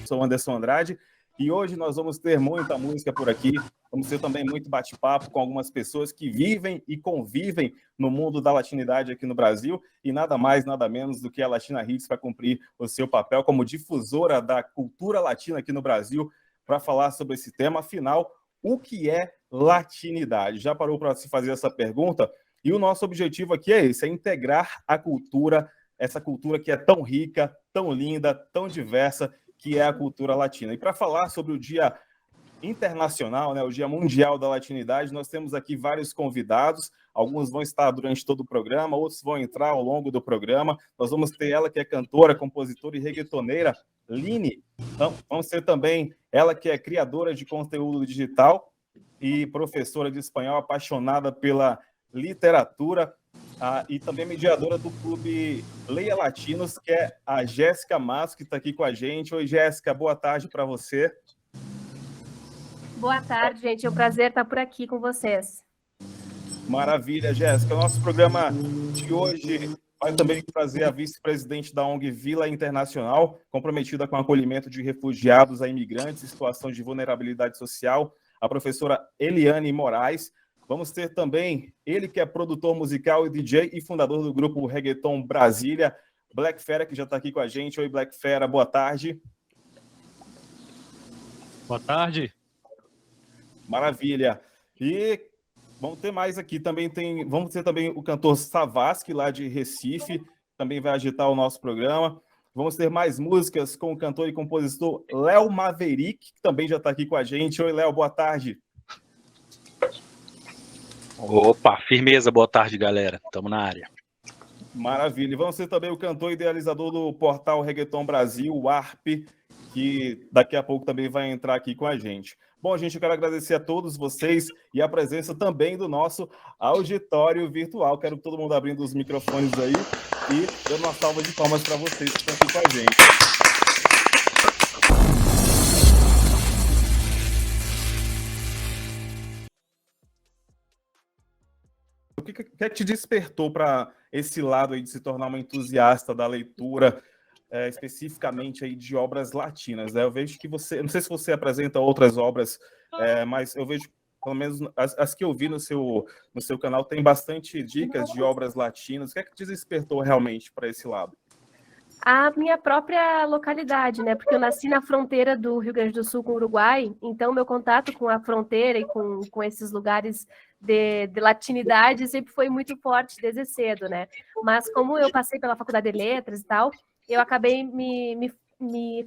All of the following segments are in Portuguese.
sou Anderson Andrade e hoje nós vamos ter muita música por aqui, vamos ter também muito bate-papo com algumas pessoas que vivem e convivem no mundo da latinidade aqui no Brasil e nada mais, nada menos do que a Latina Hits para cumprir o seu papel como difusora da cultura latina aqui no Brasil para falar sobre esse tema. Afinal, o que é latinidade? Já parou para se fazer essa pergunta? E o nosso objetivo aqui é esse, é integrar a cultura, essa cultura que é tão rica, tão linda, tão diversa, que é a cultura latina. E para falar sobre o Dia Internacional, né, o Dia Mundial da Latinidade, nós temos aqui vários convidados, alguns vão estar durante todo o programa, outros vão entrar ao longo do programa. Nós vamos ter ela que é cantora, compositora e reggaetoneira, Line. Então, vamos ter também ela que é criadora de conteúdo digital e professora de espanhol, apaixonada pela literatura, e também mediadora do clube Leia Latinos, que é a Jéssica Masso, que está aqui com a gente. Oi, Jéssica, boa tarde para você. Boa tarde, gente. É um prazer estar por aqui com vocês. Maravilha, Jéssica. O nosso programa de hoje vai também trazer a vice-presidente da ONG Vila Internacional, comprometida com o acolhimento de refugiados a imigrantes em situação de vulnerabilidade social, a professora Eliane Moraes. Vamos ter também ele que é produtor musical e DJ e fundador do grupo Reggaeton Brasília, Black Fera, que já está aqui com a gente. Oi, Black Fera, boa tarde. Boa tarde. Maravilha. E vamos ter mais aqui. Vamos ter também o cantor Savasky, lá de Recife, também vai agitar o nosso programa. Vamos ter mais músicas com o cantor e compositor Léo Maverick, que também já está aqui com a gente. Oi, Léo, boa tarde. Opa, firmeza, boa tarde, galera. Estamos na área. Maravilha. E vamos ter também o cantor e idealizador do portal Reggaeton Brasil, o ARP, que daqui a pouco também vai entrar aqui com a gente. Bom, gente, eu quero agradecer a todos vocês e a presença também do nosso auditório virtual. Quero todo mundo abrindo os microfones aí e dando uma salva de palmas para vocês que estão aqui com a gente. O que te despertou para esse lado aí de se tornar uma entusiasta da leitura, especificamente aí de obras latinas, né? Eu vejo que você, não sei se você apresenta outras obras, mas eu vejo, pelo menos as que eu vi no seu canal, tem bastante dicas de obras latinas. O que te despertou realmente para esse lado? A minha própria localidade, né? Porque eu nasci na fronteira do Rio Grande do Sul com o Uruguai, então meu contato com a fronteira e com esses lugares de latinidade sempre foi muito forte desde cedo, né? Mas como eu passei pela faculdade de letras e tal, eu acabei me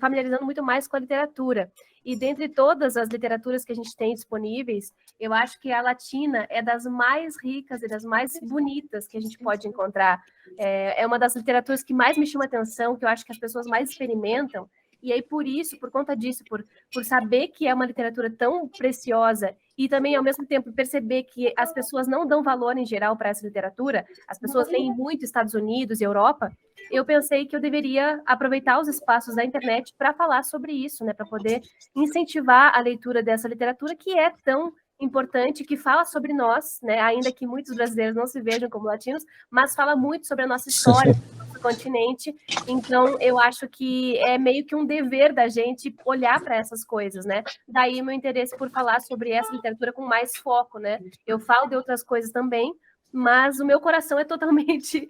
familiarizando muito mais com a literatura. E dentre todas as literaturas que a gente tem disponíveis, eu acho que a latina é das mais ricas e das mais bonitas que a gente pode encontrar. É uma das literaturas que mais me chama atenção, que eu acho que as pessoas mais experimentam. E aí, por isso, por conta disso, por saber que é uma literatura tão preciosa e também, ao mesmo tempo, perceber que as pessoas não dão valor, em geral, para essa literatura, as pessoas leem muito Estados Unidos e Europa, eu pensei que eu deveria aproveitar os espaços da internet para falar sobre isso, né, para poder incentivar a leitura dessa literatura que é tão importante, que fala sobre nós, né, ainda que muitos brasileiros não se vejam como latinos, mas fala muito sobre a nossa história, do nosso continente. Então, eu acho que é meio que um dever da gente olhar para essas coisas, né? Daí meu interesse por falar sobre essa literatura com mais foco, né? Eu falo de outras coisas também, mas o meu coração é totalmente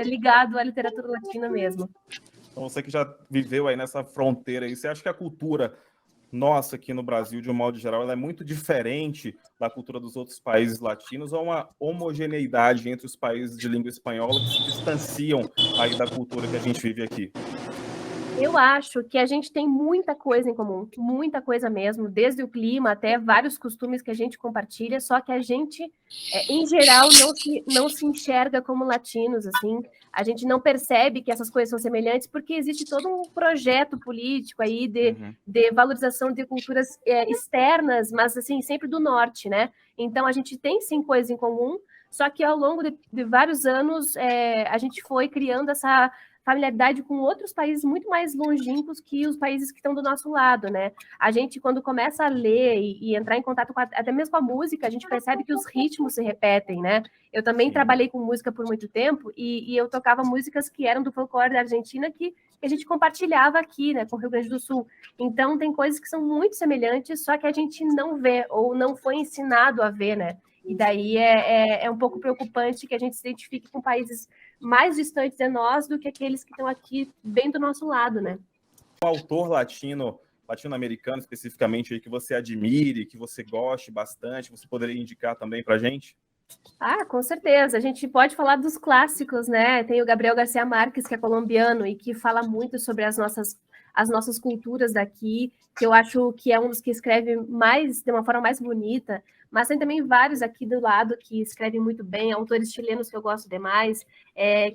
ligado à literatura latina mesmo. Então, você que já viveu aí nessa fronteira, aí, você acha que a cultura nossa aqui no Brasil, de um modo geral, ela é muito diferente da cultura dos outros países latinos, ou uma homogeneidade entre os países de língua espanhola que se distanciam aí da cultura que a gente vive aqui? Eu acho que a gente tem muita coisa em comum, muita coisa mesmo, desde o clima até vários costumes que a gente compartilha, só que a gente, em geral, não se enxerga como latinos, assim, a gente não percebe que essas coisas são semelhantes, porque existe todo um projeto político aí de valorização de culturas externas, mas, assim, sempre do norte, né? Então, a gente tem, sim, coisas em comum, só que ao longo de vários anos, a gente foi criando essa familiaridade com outros países muito mais longínquos que os países que estão do nosso lado, né? A gente, quando começa a ler e entrar em contato com até mesmo com a música, a gente percebe que os ritmos se repetem, né? Eu também trabalhei com música por muito tempo e eu tocava músicas que eram do folclore da Argentina que a gente compartilhava aqui, né, com o Rio Grande do Sul. Então, tem coisas que são muito semelhantes, só que a gente não vê ou não foi ensinado a ver, né? E daí é um pouco preocupante que a gente se identifique com países mais distantes de nós do que aqueles que estão aqui bem do nosso lado, né? Um autor latino-americano especificamente, aí, que você admire, que você goste bastante, você poderia indicar também para a gente? Ah, com certeza. A gente pode falar dos clássicos, né? Tem o Gabriel Garcia Marques, que é colombiano e que fala muito sobre as nossas culturas daqui, que eu acho que é um dos que escreve mais, de uma forma mais bonita, mas tem também vários aqui do lado que escrevem muito bem, autores chilenos que eu gosto demais,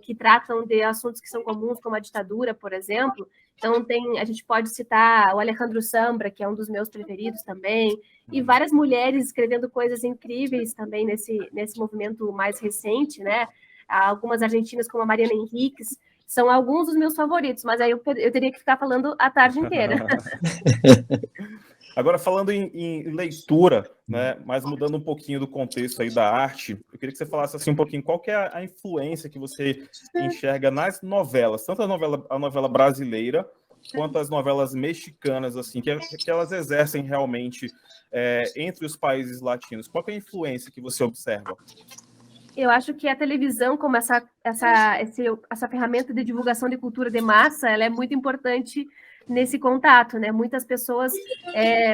que tratam de assuntos que são comuns, como a ditadura, por exemplo. Então, a gente pode citar o Alejandro Zambra, que é um dos meus preferidos também, e várias mulheres escrevendo coisas incríveis também nesse movimento mais recente, né? Algumas argentinas, como a Mariana Henriques, são alguns dos meus favoritos, mas aí eu teria que ficar falando a tarde inteira. Agora, falando em leitura, né, mas mudando um pouquinho do contexto aí da arte, eu queria que você falasse assim um pouquinho qual que é a influência que você enxerga nas novelas, tanto a novela brasileira quanto as novelas mexicanas, assim, que elas exercem realmente entre os países latinos. Qual que é a influência que você observa? Eu acho que a televisão, como essa ferramenta de divulgação de cultura de massa, ela é muito importante nesse contato, né? Muitas pessoas,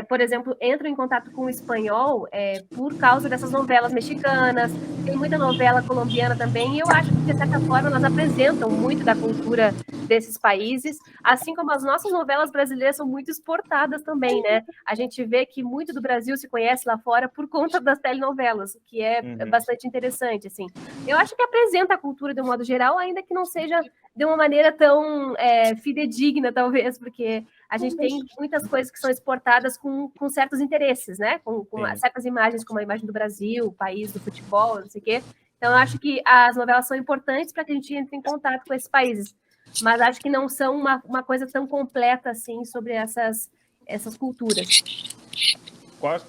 por exemplo, entram em contato com o espanhol por causa dessas novelas mexicanas, tem muita novela colombiana também, e eu acho que, de certa forma, elas apresentam muito da cultura desses países, assim como as nossas novelas brasileiras são muito exportadas também, né? A gente vê que muito do Brasil se conhece lá fora por conta das telenovelas, o que é bastante interessante, assim. Eu acho que apresenta a cultura de um modo geral, ainda que não seja de uma maneira tão fidedigna, talvez, porque a gente tem muitas coisas que são exportadas com certos interesses, né? Com certas imagens, como a imagem do Brasil, o país do futebol, não sei o quê. Então, eu acho que as novelas são importantes para que a gente entre em contato com esses países, mas acho que não são uma coisa tão completa assim sobre essas culturas.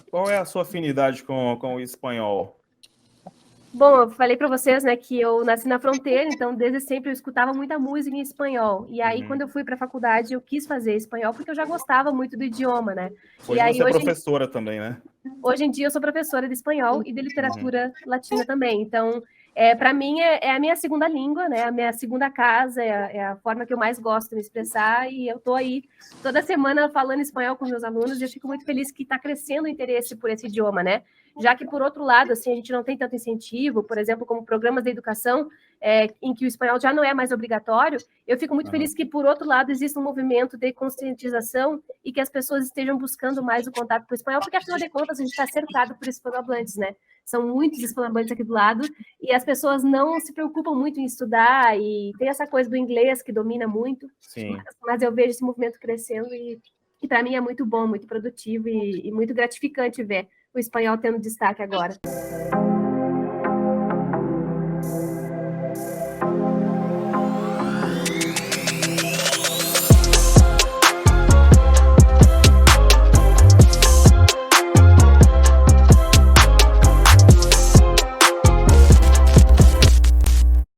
Qual é a sua afinidade com o espanhol? Bom, eu falei para vocês, né, que eu nasci na fronteira, então desde sempre eu escutava muita música em espanhol. E aí, quando eu fui para a faculdade, eu quis fazer espanhol porque eu já gostava muito do idioma, né? Hoje você é professora também, né? Hoje em dia eu sou professora de espanhol e de literatura latina também. Então, para mim é a minha segunda língua, né? A minha segunda casa, é a forma que eu mais gosto de me expressar. E eu estou aí toda semana falando espanhol com meus alunos e eu fico muito feliz que está crescendo o interesse por esse idioma, né? Já que, por outro lado, assim, a gente não tem tanto incentivo, por exemplo, como programas de educação, em que o espanhol já não é mais obrigatório, eu fico muito feliz que, por outro lado, existe um movimento de conscientização e que as pessoas estejam buscando mais o contato com o espanhol, porque, afinal de contas, a gente está cercado por hispanohablantes, né? São muitos hispanohablantes aqui do lado, e as pessoas não se preocupam muito em estudar, e tem essa coisa do inglês que domina muito, mas eu vejo esse movimento crescendo e para mim é muito bom, muito produtivo e muito gratificante ver o espanhol tendo destaque agora.